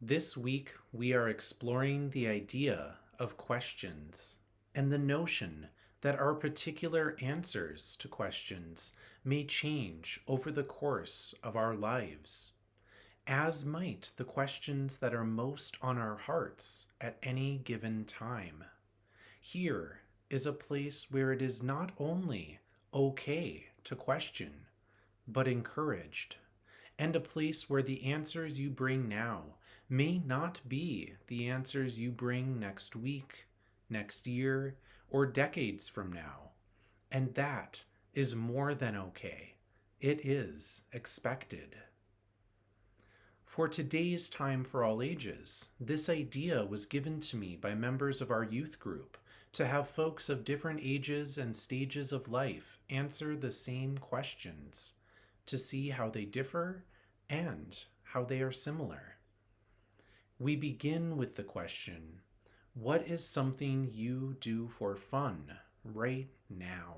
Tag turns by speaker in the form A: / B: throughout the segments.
A: This week, we are exploring the idea of questions and the notion that our particular answers to questions may change over the course of our lives, as might the questions that are most on our hearts at any given time. Here is a place where it is not only okay to question, but encouraged, and a place where the answers you bring now may not be the answers you bring next week, next year, or decades from now. And that is more than okay. It is expected. For today's Time for All Ages, this idea was given to me by members of our youth group to have folks of different ages and stages of life answer the same questions, to see how they differ and how they are similar. We begin with the question, what is something you do for fun right now?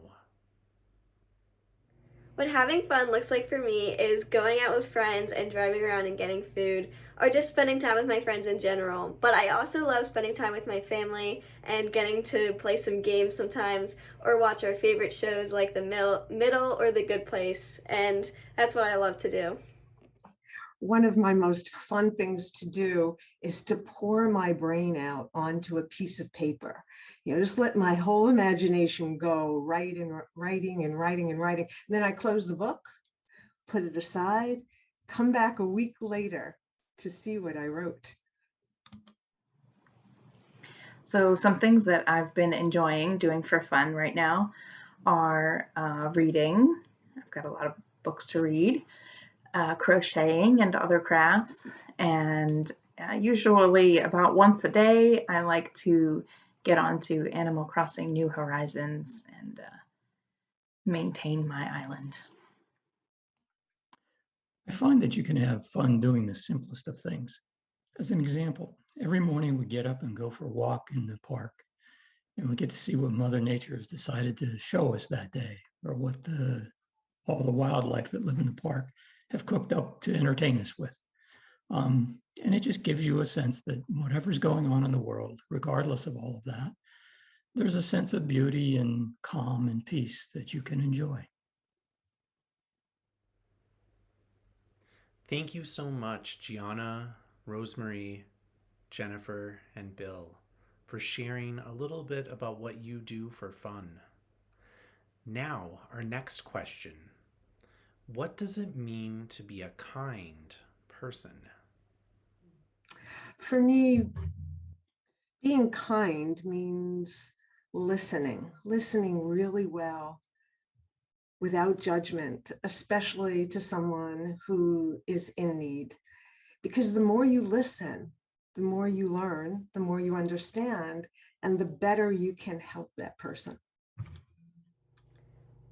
B: What having fun looks like for me is going out with friends and driving around and getting food, or just spending time with my friends in general. But I also love spending time with my family and getting to play some games sometimes, or watch our favorite shows like Middle or The Good Place. And that's what I love to do.
C: One of my most fun things to do is to pour my brain out onto a piece of paper. Just let my whole imagination go, writing and writing and writing. And then I close the book, put it aside, come back a week later to see what I wrote.
D: So some things that I've been enjoying doing for fun right now are reading. I've got a lot of books to read, crocheting and other crafts, and usually about once a day, I like to get onto Animal Crossing New Horizons and maintain my island.
E: I find that you can have fun doing the simplest of things. As an example, every morning we get up and go for a walk in the park, and we get to see what Mother Nature has decided to show us that day, or what all the wildlife that live in the park have cooked up to entertain us with. And it just gives you a sense that whatever's going on in the world, regardless of all of that, there's a sense of beauty and calm and peace that you can enjoy.
A: Thank you so much, Gianna, Rosemary, Jennifer, and Bill, for sharing a little bit about what you do for fun. Now, our next question. What does it mean to be a kind person?
C: For me, being kind means listening really well without judgment, especially to someone who is in need. Because the more you listen, the more you learn, the more you understand, and the better you can help that person.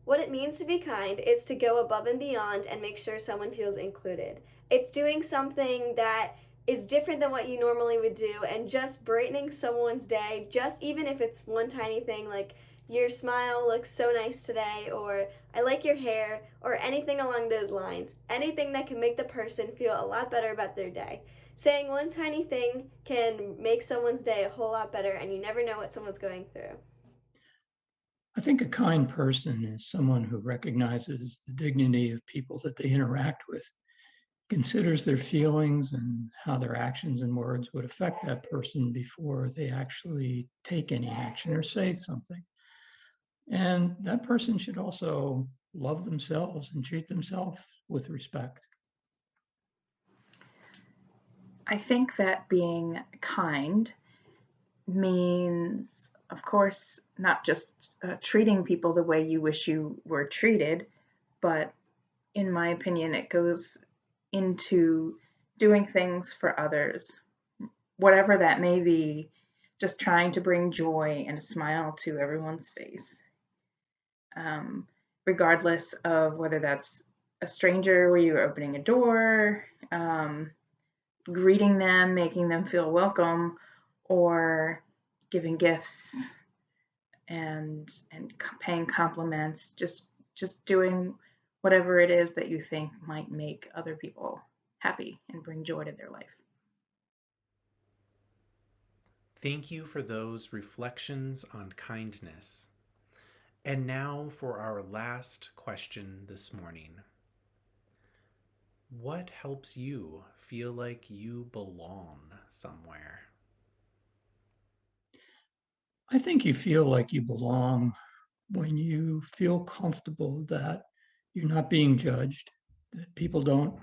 B: What it means to be kind is to go above and beyond and make sure someone feels included. It's doing something that is different than what you normally would do and just brightening someone's day, just even if it's one tiny thing like your smile looks so nice today, or I like your hair, or anything along those lines. Anything that can make the person feel a lot better about their day. Saying one tiny thing can make someone's day a whole lot better, and you never know what someone's going through.
E: I think a kind person is someone who recognizes the dignity of people that they interact with, considers their feelings and how their actions and words would affect that person before they actually take any action or say something. And that person should also love themselves and treat themselves with respect.
D: I think that being kind means, of course, not just treating people the way you wish you were treated, but in my opinion, it goes into doing things for others, whatever that may be, just trying to bring joy and a smile to everyone's face, um, regardless of whether that's a stranger where you're opening a door, greeting them, making them feel welcome, or giving gifts and paying compliments, just doing whatever it is that you think might make other people happy and bring joy to their life.
A: Thank you for those reflections on kindness. And now for our last question this morning. What helps you feel like you belong somewhere?
E: I think you feel like you belong when you feel comfortable that you're not being judged, that people don't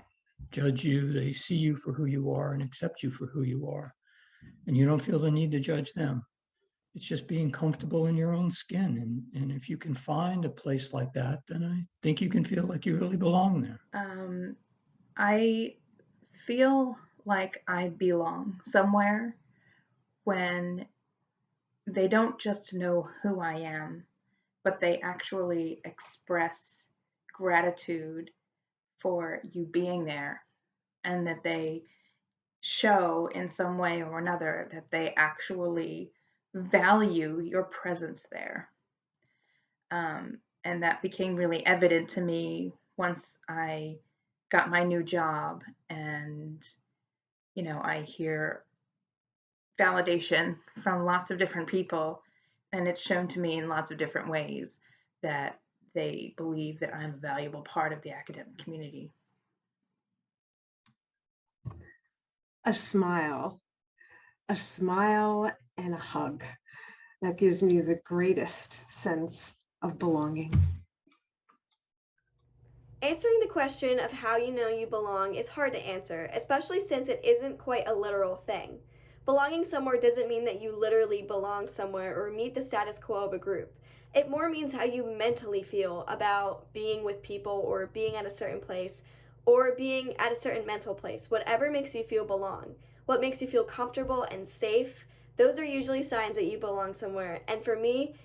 E: judge you, they see you for who you are and accept you for who you are, and you don't feel the need to judge them. It's just being comfortable in your own skin. And if you can find a place like that, then I think you can feel like you really belong there.
D: I feel like I belong somewhere when they don't just know who I am, but they actually express gratitude for you being there, and that they show in some way or another that they actually value your presence there. And that became really evident to me once I got my new job, and I hear validation from lots of different people, and it's shown to me in lots of different ways that they believe that I'm a valuable part of the academic community.
C: A smile and a hug. That gives me the greatest sense of belonging.
B: Answering the question of how you know you belong is hard to answer, especially since it isn't quite a literal thing. Belonging somewhere doesn't mean that you literally belong somewhere or meet the status quo of a group. It more means how you mentally feel about being with people or being at a certain place or being at a certain mental place. Whatever makes you feel belong, what makes you feel comfortable and safe, those are usually signs that you belong somewhere. And for me,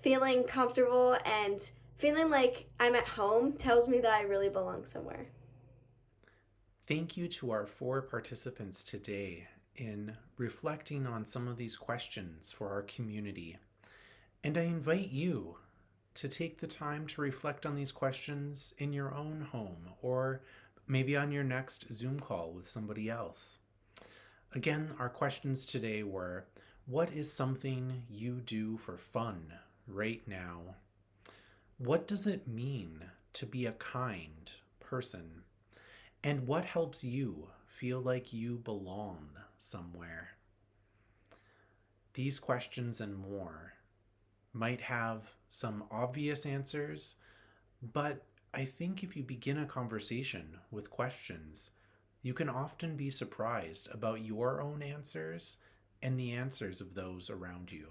B: feeling comfortable and feeling like I'm at home tells me that I really belong somewhere.
A: Thank you to our 4 participants today in reflecting on some of these questions for our community. And I invite you to take the time to reflect on these questions in your own home or maybe on your next Zoom call with somebody else. Again, our questions today were, what is something you do for fun right now? What does it mean to be a kind person? And what helps you feel like you belong somewhere? These questions and more might have some obvious answers, but I think if you begin a conversation with questions, you can often be surprised about your own answers and the answers of those around you.